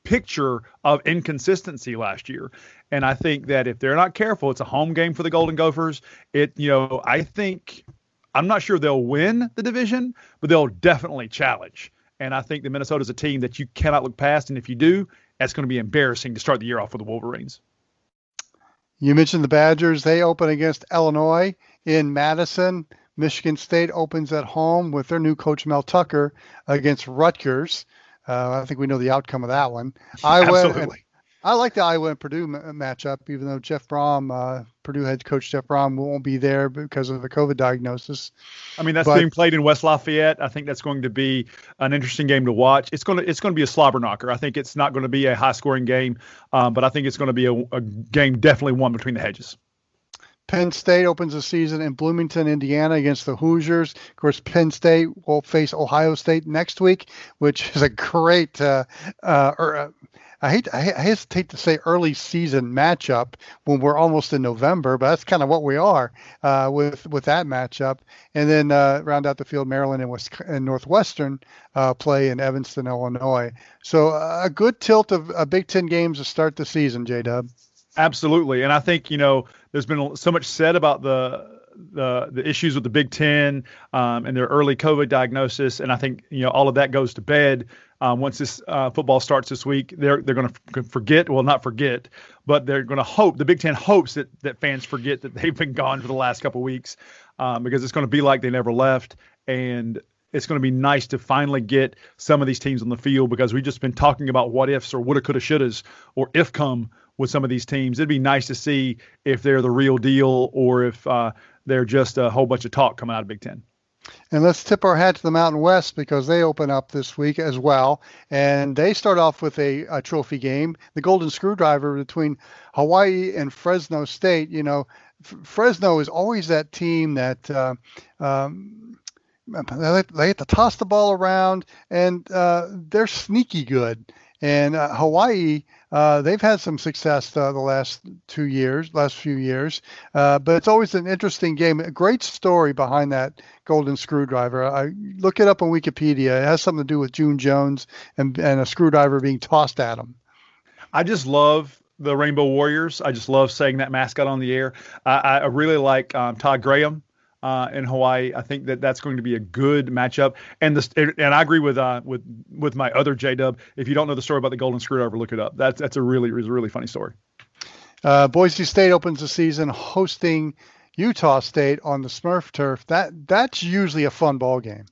picture of inconsistency last year. And I think that if they're not careful, it's a home game for the Golden Gophers. I'm not sure they'll win the division, but they'll definitely challenge. And I think that Minnesota's a team that you cannot look past. And if you do, that's going to be embarrassing to start the year off for the Wolverines. You mentioned the Badgers. They open against Illinois in Madison. Michigan State opens at home with their new coach, Mel Tucker, against Rutgers. I think we know the outcome of that one. Absolutely. I like the Iowa and Purdue matchup, even though Jeff Brom, Purdue head coach Jeff Brom, won't be there because of the COVID diagnosis. I mean, that's being played in West Lafayette. I think that's going to be an interesting game to watch. It's going to be a slobber knocker. I think it's not going to be a high-scoring game, but I think it's going to be a game definitely won between the hedges. Penn State opens the season in Bloomington, Indiana against the Hoosiers. Of course, Penn State will face Ohio State next week, which is a great, I hesitate to say early season matchup when we're almost in November, but that's kind of what we are with that matchup. And then round out the field, Maryland and Northwestern play in Evanston, Illinois. So a good tilt of Big Ten games to start the season, J-Dub. Absolutely. And I think, there's been so much said about the issues with the Big Ten and their early COVID diagnosis. And I think, all of that goes to bed once this football starts this week. They're going to forget, well, not forget, but they're going to hope, the Big Ten hopes that fans forget that they've been gone for the last couple of weeks because it's going to be like they never left. And it's going to be nice to finally get some of these teams on the field, because we've just been talking about what ifs or woulda, coulda, shouldas or if come with some of these teams. It'd be nice to see if they're the real deal or if they're just a whole bunch of talk coming out of Big Ten. And let's tip our hat to the Mountain West, because they open up this week as well. And they start off with a trophy game, the Golden Screwdriver between Hawaii and Fresno State. Fresno is always that team that they have to toss the ball around, and they're sneaky good. And Hawaii, they've had some success the last few years, but it's always an interesting game. A great story behind that Golden Screwdriver. I look it up on Wikipedia. It has something to do with June Jones and a screwdriver being tossed at him. I just love the Rainbow Warriors. I just love saying that mascot on the air. I really like Todd Graham. in Hawaii. I think that's going to be a good matchup. And I agree with my other J-Dub. If you don't know the story about the Golden Screwdriver, look it up. That's a really funny story. Boise State opens the season hosting Utah State on the Smurf turf. That's usually a fun ball game.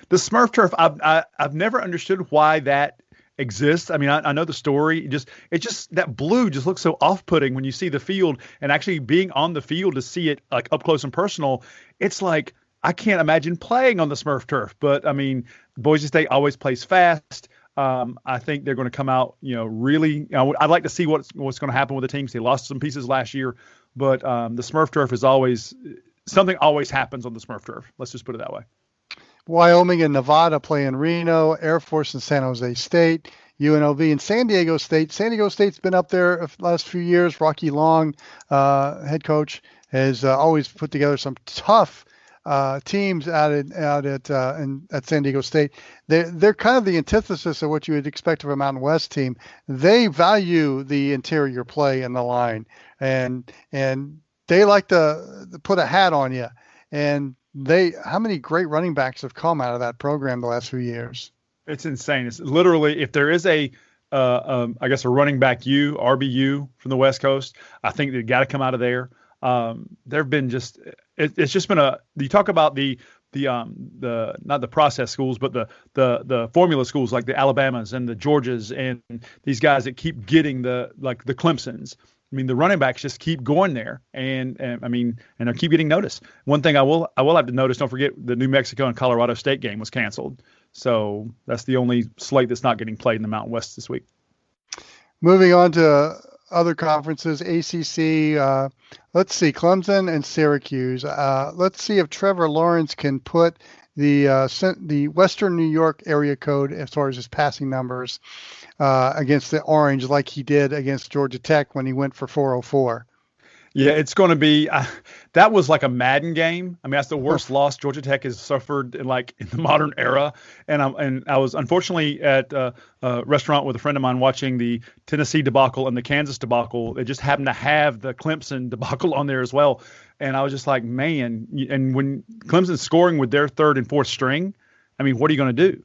The Smurf turf, I've never understood why that exists. I mean, I know the story. It just that blue just looks so off-putting when you see the field, and actually being on the field to see it like up close and personal. It's like I can't imagine playing on the Smurf turf. But I mean, Boise State always plays fast. I think they're going to come out, really. I'd like to see what's going to happen with the teams. They lost some pieces last year, but the Smurf turf is always something. Always happens on the Smurf turf. Let's just put it that way. Wyoming and Nevada play in Reno, Air Force and San Jose State, UNLV and San Diego State. San Diego State's been up there the last few years. Rocky Long, head coach, has always put together some tough teams at San Diego State. They're kind of the antithesis of what you would expect of a Mountain West team. They value the interior play in the line, and they like to put a hat on you. And how many great running backs have come out of that program the last few years? It's insane. It's literally, if there is I guess a running back RBU from the West Coast, I think they got to come out of there. There've been it's just been you talk about the not the process schools, but the formula schools like the Alabamas and the Georgias and these guys that keep getting the Clemsons. I mean, the running backs just keep going there, and they keep getting noticed. One thing I will have to notice: don't forget the New Mexico and Colorado State game was canceled, so that's the only slate that's not getting played in the Mountain West this week. Moving on to other conferences, ACC. Let's see, Clemson and Syracuse. Let's see if Trevor Lawrence can put the Western New York area code as far as his passing numbers against the Orange, like he did against Georgia Tech when he went for 404. Yeah, it's going to be that was like a Madden game. I mean, that's the worst loss Georgia Tech has suffered in the modern era. And I was unfortunately at a restaurant with a friend of mine watching the Tennessee debacle and the Kansas debacle. They just happened to have the Clemson debacle on there as well. And I was just like, man. And when Clemson's scoring with their third and fourth string, I mean, what are you going to do?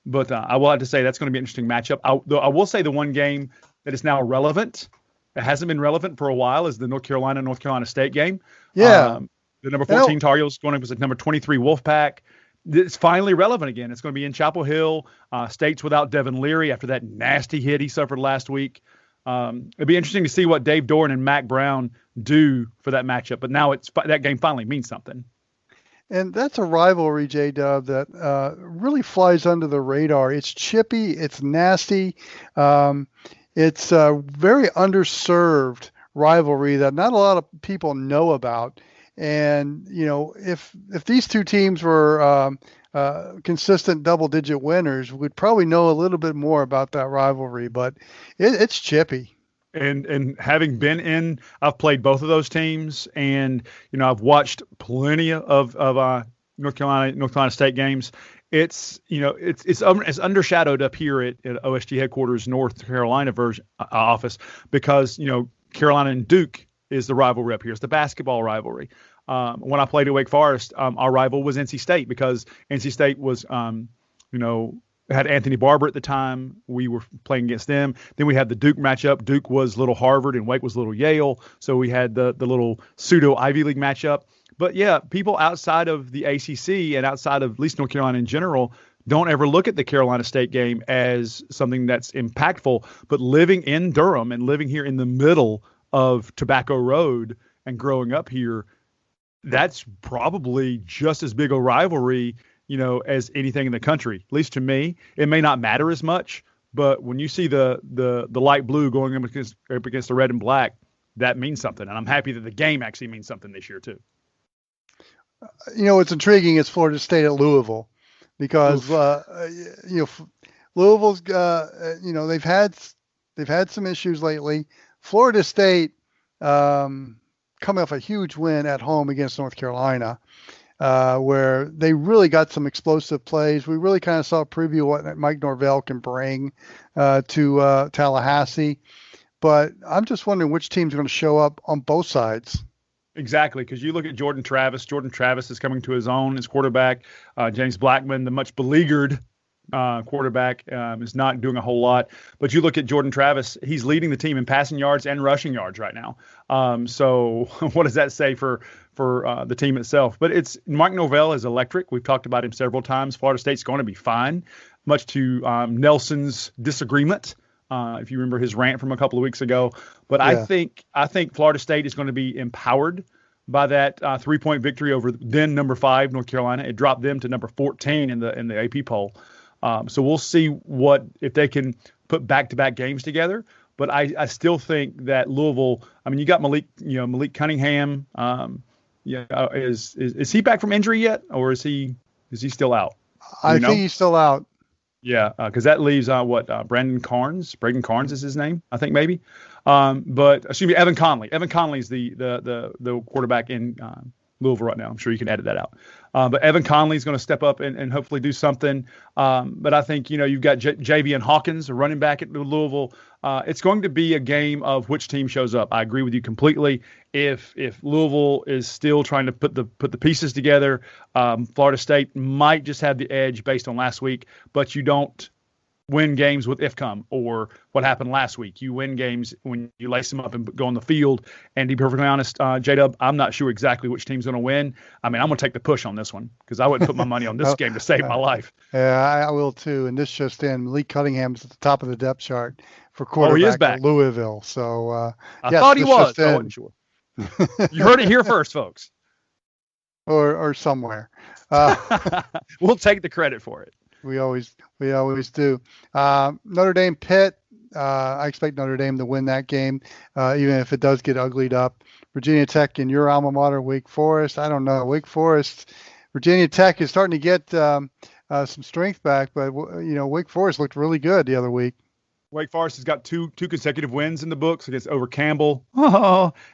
But I will have to say that's going to be an interesting matchup. I will say the one game that is now relevant. It hasn't been relevant for a while is the North Carolina State game. Yeah. The number 14 Tar Heels going up as number 23 Wolfpack. It's finally relevant again. It's going to be in Chapel Hill. State's without Devin Leary after that nasty hit he suffered last week. It'd be interesting to see what Dave Doran and Mac Brown do for that matchup. But now that game finally means something. And that's a rivalry, J-Dub, that really flies under the radar. It's chippy. It's nasty. It's a very underserved rivalry that not a lot of people know about. And, if these two teams were consistent double-digit winners, we'd probably know a little bit more about that rivalry. But it's chippy. And having been I've played both of those teams, and I've watched plenty of North Carolina State games. It's undershadowed up here at OSG headquarters, North Carolina office, because Carolina and Duke is the rivalry up here. It's the basketball rivalry. When I played at Wake Forest, our rival was NC State, because NC State was had Anthony Barber at the time. We were playing against them. Then we had the Duke matchup. Duke was little Harvard and Wake was little Yale. So we had the little pseudo Ivy League matchup. But yeah, people outside of the ACC and outside of at least North Carolina in general don't ever look at the Carolina State game as something that's impactful. But living in Durham and living here in the middle of Tobacco Road and growing up here, that's probably just as big a rivalry, as anything in the country. At least to me, it may not matter as much, but when you see the light blue going up against the red and black, that means something. And I'm happy that the game actually means something this year too. What's intriguing is Florida State at Louisville, because Louisville's they've had some issues lately. Florida State coming off a huge win at home against North Carolina, where they really got some explosive plays. We really kind of saw a preview of what Mike Norvell can bring to Tallahassee. But I'm just wondering which team's going to show up on both sides. Exactly, because you look at Jordan Travis. Jordan Travis is coming to his own as quarterback. James Blackman, the much beleaguered quarterback, is not doing a whole lot. But you look at Jordan Travis, he's leading the team in passing yards and rushing yards right now. So what does that say for the team itself? But it's Mike Norvell is electric. We've talked about him several times. Florida State's going to be fine, much to Nelson's disagreement. If you remember his rant from a couple of weeks ago. But yeah. I think Florida State is going to be empowered by that 3-point victory over then number 5 North Carolina. It dropped them to number 14 in the AP poll. So we'll see if they can put back-to-back games together. But I still think that Louisville. I mean, you got Malik Cunningham. Is he back from injury yet, or is he still out? I think he's still out. Yeah, because that leaves Braden Carnes. Braden Carnes is his name, I think maybe. But excuse me, Evan Conley. Evan Conley is the quarterback in Louisville right now. I'm sure you can edit that out. But Evan Conley is going to step up and hopefully do something. But I think you've got Javian Hawkins, a running back at Louisville. It's going to be a game of which team shows up. I agree with you completely. If Louisville is still trying to put the pieces together, Florida State might just have the edge based on last week. But you don't win games with IFCOM or what happened last week. You win games when you lace them up and go on the field. And to be perfectly honest, J-Dub, I'm not sure exactly which team's going to win. I mean, I'm going to take the push on this one because I wouldn't put my money on this game to save my life. Yeah, I will too. And this just in, Malik Cunningham's at the top of the depth chart for quarterback at Louisville. So I thought he was. I wasn't sure. You heard it here first, folks. Or somewhere. We'll take the credit for it. We always do. Notre Dame Pitt. I expect Notre Dame to win that game, even if it does get uglied up. Virginia Tech and your alma mater, Wake Forest. I don't know. Wake Forest, Virginia Tech is starting to get some strength back, but Wake Forest looked really good the other week. Wake Forest has got two consecutive wins in the books against over Campbell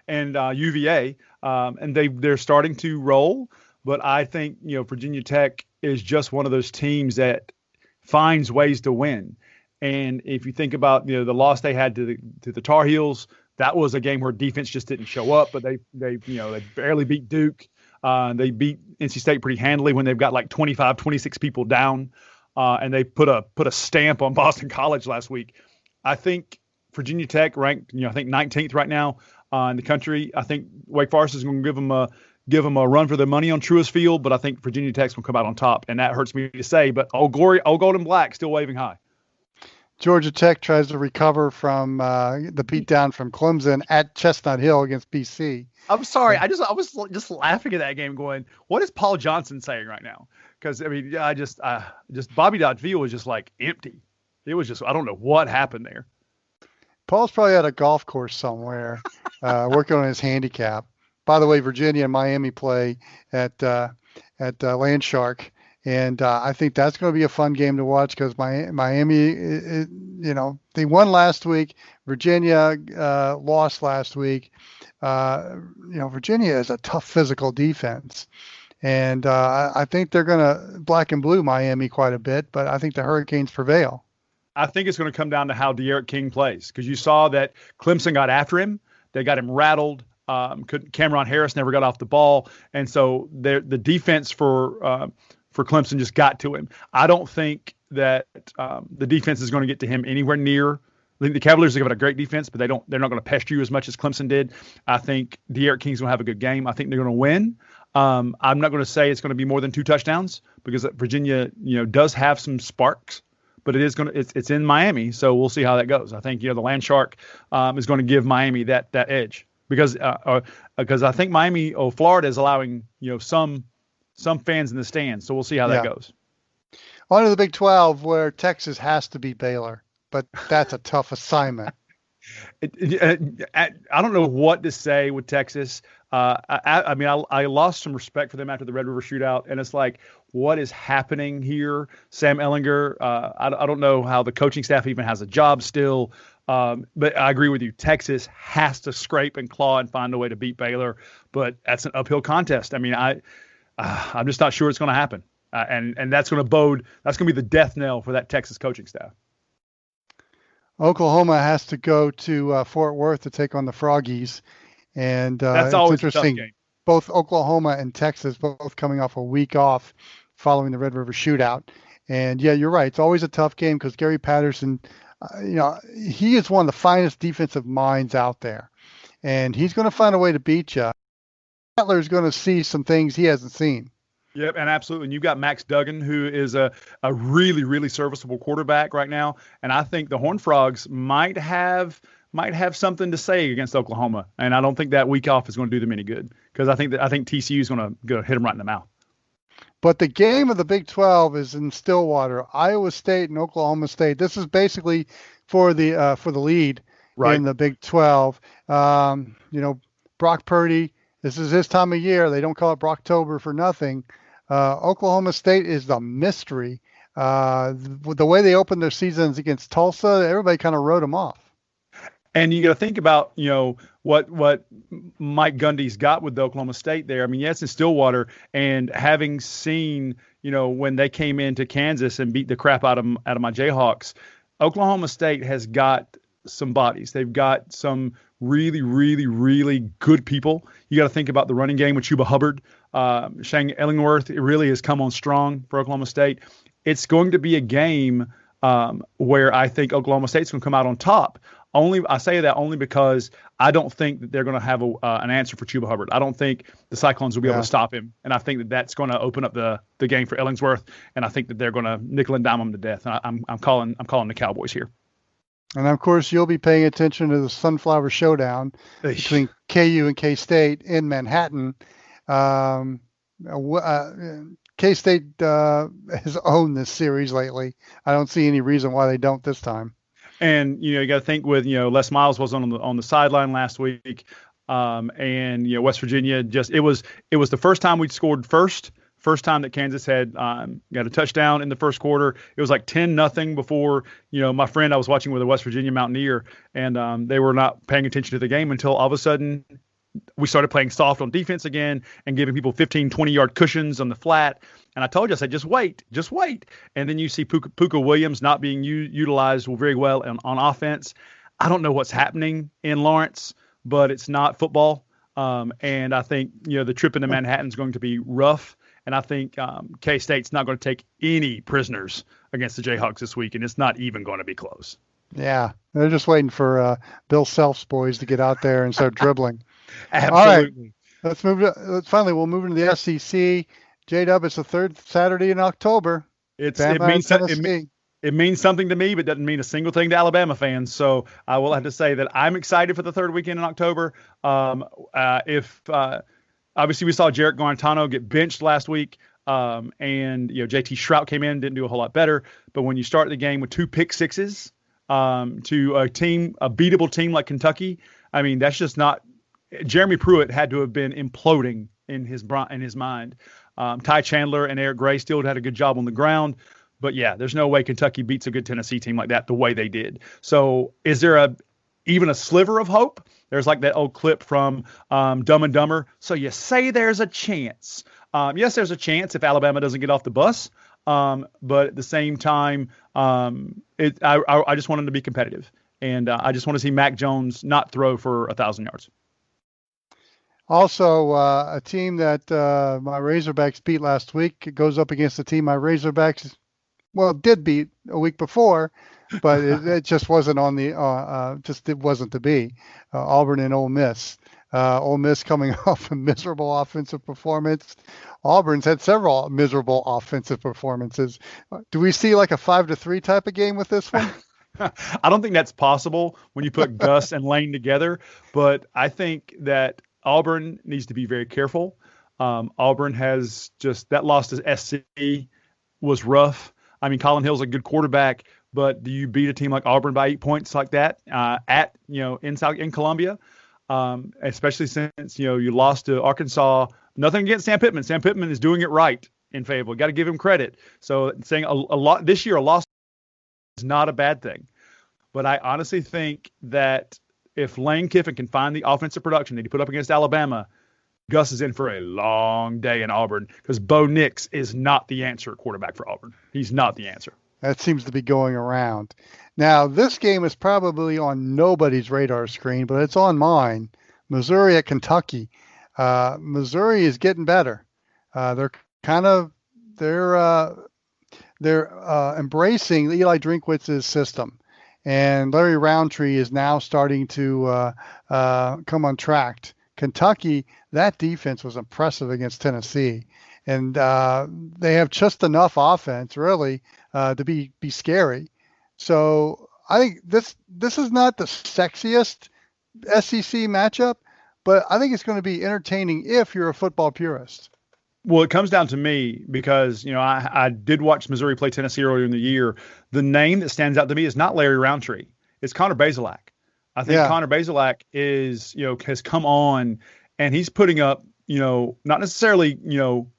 and UVA, and they're starting to roll. But I think Virginia Tech is just one of those teams that finds ways to win. And if you think about the loss they had to the Tar Heels, that was a game where defense just didn't show up. But they barely beat Duke. They beat NC State pretty handily when they've got like 25, 26 people down. And they put a stamp on Boston College last week. I think Virginia Tech ranked, I think 19th right now in the country. I think Wake Forest is going to give them a run for their money on Truist Field, but I think Virginia Tech's going to come out on top, and that hurts me to say. But old gold and black still waving high. Georgia Tech tries to recover from the beatdown from Clemson at Chestnut Hill against BC. I'm sorry, I was just laughing at that game, going, "What is Paul Johnson saying right now?" Because I mean, I just Bobby Dodd Field was just like empty. It was just, I don't know what happened there. Paul's probably at a golf course somewhere, working on his handicap. By the way, Virginia and Miami play at Landshark, and I think that's going to be a fun game to watch because Miami, they won last week. Virginia lost last week. Virginia is a tough physical defense, and I think they're going to black and blue Miami quite a bit, but I think the Hurricanes prevail. I think it's going to come down to how De'Aaron King plays because you saw that Clemson got after him. They got him rattled. Cameron Harris never got off the ball. And so the defense for Clemson just got to him. I don't think that the defense is going to get to him anywhere near. I think the Cavaliers have got a great defense, but they're not going to pester you as much as Clemson did. I think De'Aaron King's going to have a good game. I think they're going to win. I'm not going to say it's going to be more than 2 touchdowns because Virginia, does have some sparks. But it's in Miami, so we'll see how that goes. I think the Landshark is going to give Miami that edge because I think Miami or Florida is allowing some fans in the stands, so we'll see how that goes. On to the Big 12 where Texas has to beat Baylor, but that's a tough assignment. I don't know what to say with Texas. I lost some respect for them after the Red River Shootout, and it's like, what is happening here? Sam Ehlinger, I don't know how the coaching staff even has a job still, but I agree with you. Texas has to scrape and claw and find a way to beat Baylor, but that's an uphill contest. I mean, I'm just not sure it's going to happen, and that's going to be the death knell for that Texas coaching staff. Oklahoma has to go to Fort Worth to take on the Froggies. And that's it's always interesting. a tough game. Both Oklahoma and Texas both coming off a week off following the Red River Shootout. And yeah, you're right. It's always a tough game because Gary Patterson, he is one of the finest defensive minds out there, and he's going to find a way to beat you. Butler's going to see some things he hasn't seen. Yep, and absolutely. And you've got Max Duggan, who is a really, really serviceable quarterback right now. And I think the Horned Frogs might have something to say against Oklahoma. And I don't think that week off is going to do them any good, because I think TCU is going to go hit them right in the mouth. But the game of the Big 12 is in Stillwater, Iowa State and Oklahoma State. This is basically for the lead in the Big 12. Brock Purdy, this is his time of year. They don't call it Brocktober for nothing. Oklahoma State is the mystery. The way they opened their seasons against Tulsa, everybody kind of wrote them off. And you got to think about, what Mike Gundy's got with the Oklahoma State there. I mean, yes, in Stillwater, and having seen, when they came into Kansas and beat the crap out of my Jayhawks, Oklahoma State has got some bodies. They've got some really, really, really good people. You got to think about the running game with Chuba Hubbard. Shane Ellingworth, it really has come on strong for Oklahoma State. It's going to be a game where I think Oklahoma State's going to come out on top. I say that only because I don't think that they're going to have an answer for Chuba Hubbard. I don't think the Cyclones will be able to stop him, and I think that that's going to open up the game for Ellingsworth, and I think that they're going to nickel and dime him to death. And I'm calling the Cowboys here. And of course, you'll be paying attention to the Sunflower Showdown between KU and K-State in Manhattan. K-State has owned this series lately. I don't see any reason why they don't this time. And you got to think with Les Miles was on the sideline last week, and West Virginia it was the first time we'd scored first time that Kansas had got a touchdown in the first quarter. It was like 10-0 before my friend I was watching with a West Virginia Mountaineer, and they were not paying attention to the game until all of a sudden we started playing soft on defense again and giving people 15, 20-yard cushions on the flat. And I told you, I said, just wait. And then you see Puka Williams not being utilized very well on offense. I don't know what's happening in Lawrence, but it's not football. And I think, the trip into Manhattan is going to be rough. And I think K-State's not going to take any prisoners against the Jayhawks this week, and it's not even going to be close. Yeah, they're just waiting for Bill Self's boys to get out there and start dribbling. Absolutely. All right, we'll move into the SEC. J-Dub, it's the third Saturday in October. It means something to me, but doesn't mean a single thing to Alabama fans. So I will have to say that I'm excited for the third weekend in October. Obviously we saw Jarrett Guarantano get benched last week, and JT Shrout came in, didn't do a whole lot better. But when you start the game with 2 pick sixes to a beatable team like Kentucky, I mean, that's just not. Jeremy Pruitt had to have been imploding in his mind. Ty Chandler and Eric Gray still had a good job on the ground. But, yeah, there's no way Kentucky beats a good Tennessee team like that the way they did. So is there even a sliver of hope? There's like that old clip from Dumb and Dumber. So you say there's a chance. Yes, there's a chance if Alabama doesn't get off the bus. But at the same time, I just want them to be competitive. And I just want to see Mac Jones not throw for 1,000 yards. Also, a team that my Razorbacks beat last week goes up against a team my Razorbacks, did beat a week before, but it just wasn't on the it wasn't to be. Auburn and Ole Miss. Ole Miss coming off a miserable offensive performance. Auburn's had several miserable offensive performances. Do we see like a 5-3 type of game with this one? I don't think that's possible when you put Gus and Lane together, but I think that Auburn needs to be very careful. Auburn has that loss to SC was rough. I mean, Colin Hill's a good quarterback, but do you beat a team like Auburn by 8 points like that in Columbia? Especially since you lost to Arkansas. Nothing against Sam Pittman. Sam Pittman is doing it right in Fayetteville. Got to give him credit. So saying a lot this year, a loss is not a bad thing. But I honestly think that if Lane Kiffin can find the offensive production that he put up against Alabama, Gus is in for a long day in Auburn, because Bo Nix is not the answer at quarterback for Auburn. He's not the answer. That seems to be going around. Now, this game is probably on nobody's radar screen, but it's on mine. Missouri at Kentucky. Missouri is getting better. They're embracing Eli Drinkwitz's system, and Larry Roundtree is now starting to come on track. Kentucky, that defense was impressive against Tennessee, and they have just enough offense really to be scary. So I think this is not the sexiest SEC matchup, but I think it's going to be entertaining if you're a football purist. Well, it comes down to me because, I did watch Missouri play Tennessee earlier in the year. The name that stands out to me is not Larry Roundtree. It's Connor Bazelak. I think Connor Bazelak has come on and he's putting up, not necessarily,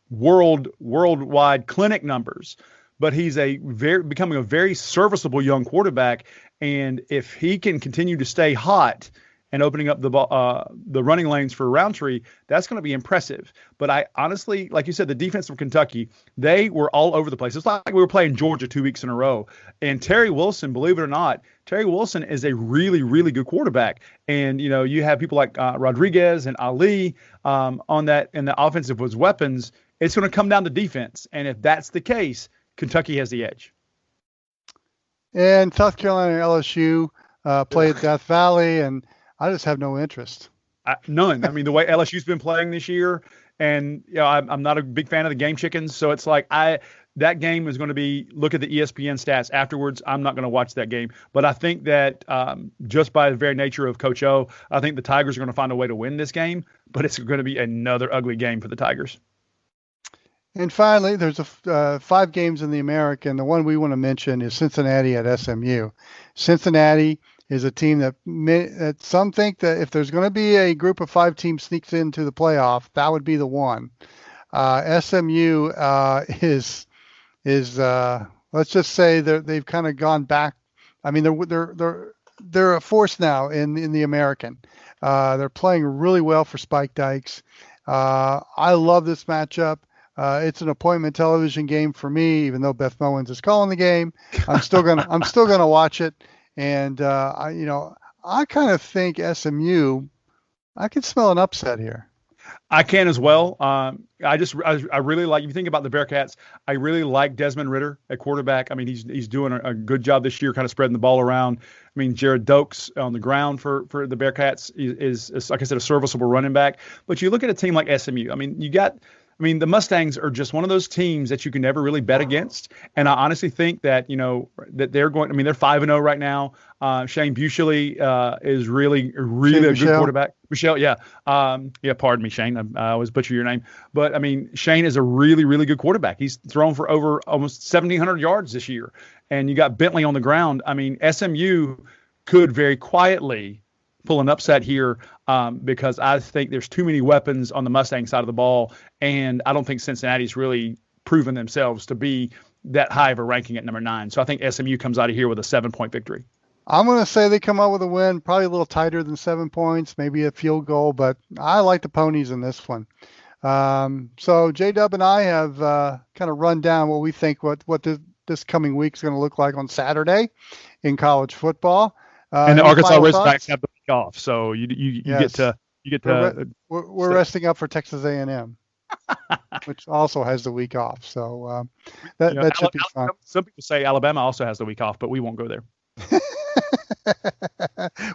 worldwide clinic numbers, but he's becoming a very serviceable young quarterback. And if he can continue to stay hot and opening up the running lanes for Roundtree, that's going to be impressive. But I honestly, like you said, the defense from Kentucky, they were all over the place. It's like we were playing Georgia 2 weeks in a row. And Terry Wilson, believe it or not, Terry Wilson is a really, really good quarterback. And, you have people like Rodriguez and Ali on that, and the offensive was weapons. It's going to come down to defense. And if that's the case, Kentucky has the edge. And South Carolina and LSU play at Death Valley, and I just have no interest. None. I mean, the way LSU's been playing this year, and I'm not a big fan of the game chickens. So it's like that game is going to be, look at the ESPN stats afterwards. I'm not going to watch that game. But I think that just by the very nature of Coach O, I think the Tigers are going to find a way to win this game. But it's going to be another ugly game for the Tigers. And finally, there's 5 games in the American. The one we want to mention is Cincinnati at SMU. Cincinnati is a team that some think that if there's going to be a group of 5 teams sneaks into the playoff, that would be the one. SMU is let's just say they've kind of gone back. I mean, they're a force now in the American. They're playing really well for Spike Dykes. I love this matchup. It's an appointment television game for me, even though Beth Mowins is calling the game. I'm still gonna watch it. And I kind of think SMU, I can smell an upset here. I can as well. I really like, if you think about the Bearcats, I really like Desmond Ridder at quarterback. I mean, he's doing a good job this year, kind of spreading the ball around. I mean, Jared Dokes on the ground for the Bearcats is, like I said, a serviceable running back. But you look at a team like SMU. I mean, the Mustangs are just one of those teams that you can never really bet against. And I honestly think that, that they're going, they're 5-0 right now. Shane Buechele is really a good quarterback. Michelle, yeah. Pardon me, Shane. I always butcher your name. But, Shane is a really, really good quarterback. He's thrown for over almost 1,700 yards this year. And you got Bentley on the ground. SMU could very quietly pull an upset here because I think there's too many weapons on the Mustang side of the ball, and I don't think Cincinnati's really proven themselves to be that high of a ranking at number 9. So I think SMU comes out of here with a 7-point victory. I'm going to say they come out with a win, probably a little tighter than 7 points, maybe a field goal, but I like the Ponies in this one. So J-Dub and I have kind of run down what we think what this coming week is going to look like on Saturday in college football. And the Arkansas Razorbacks have the week off, so you get to we're resting up for Texas A&M, which also has the week off. So that should be fun. Some people say Alabama also has the week off, but we won't go there.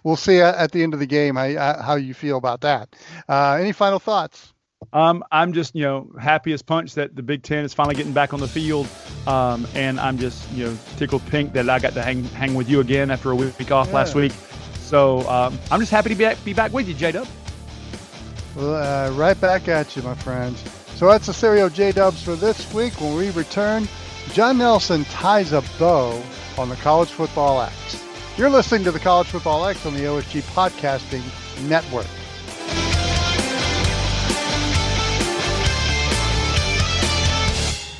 We'll see at the end of the game how you feel about that. Any final thoughts? I'm just, happy as punch that the Big Ten is finally getting back on the field. And I'm just, tickled pink that I got to hang with you again after a week off last week. So I'm just happy to be back with you, J-Dub. Well, right back at you, my friends. So that's the Stereo J-Dubs for this week. When we return, John Nelson ties a bow on the College Football X. You're listening to the College Football X on the OSG Podcasting Network.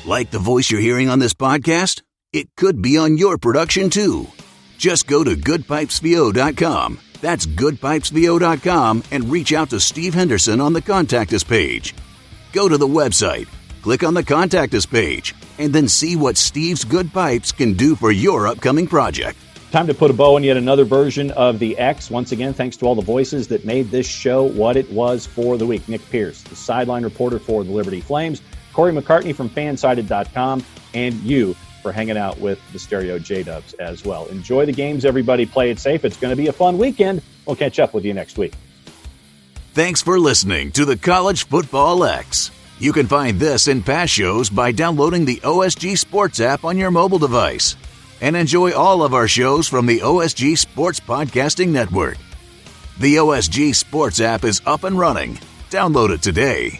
Like the voice you're hearing on this podcast? It could be on your production too. Just go to goodpipesvo.com. That's goodpipesvo.com and reach out to Steve Henderson on the Contact Us page. Go to the website, click on the Contact Us page, and then see what Steve's Good Pipes can do for your upcoming project. Time to put a bow on yet another version of the X. Once again, thanks to all the voices that made this show what it was for the week. Nick Pierce, the sideline reporter for the Liberty Flames, Cory McCartney from Fansided.com, and you for hanging out with the Stereo J-Dubs as well. Enjoy the games, everybody. Play it safe. It's going to be a fun weekend. We'll catch up with you next week. Thanks for listening to the College Football X. You can find this and past shows by downloading the OSG Sports app on your mobile device. And enjoy all of our shows from the OSG Sports Podcasting Network. The OSG Sports app is up and running. Download it today.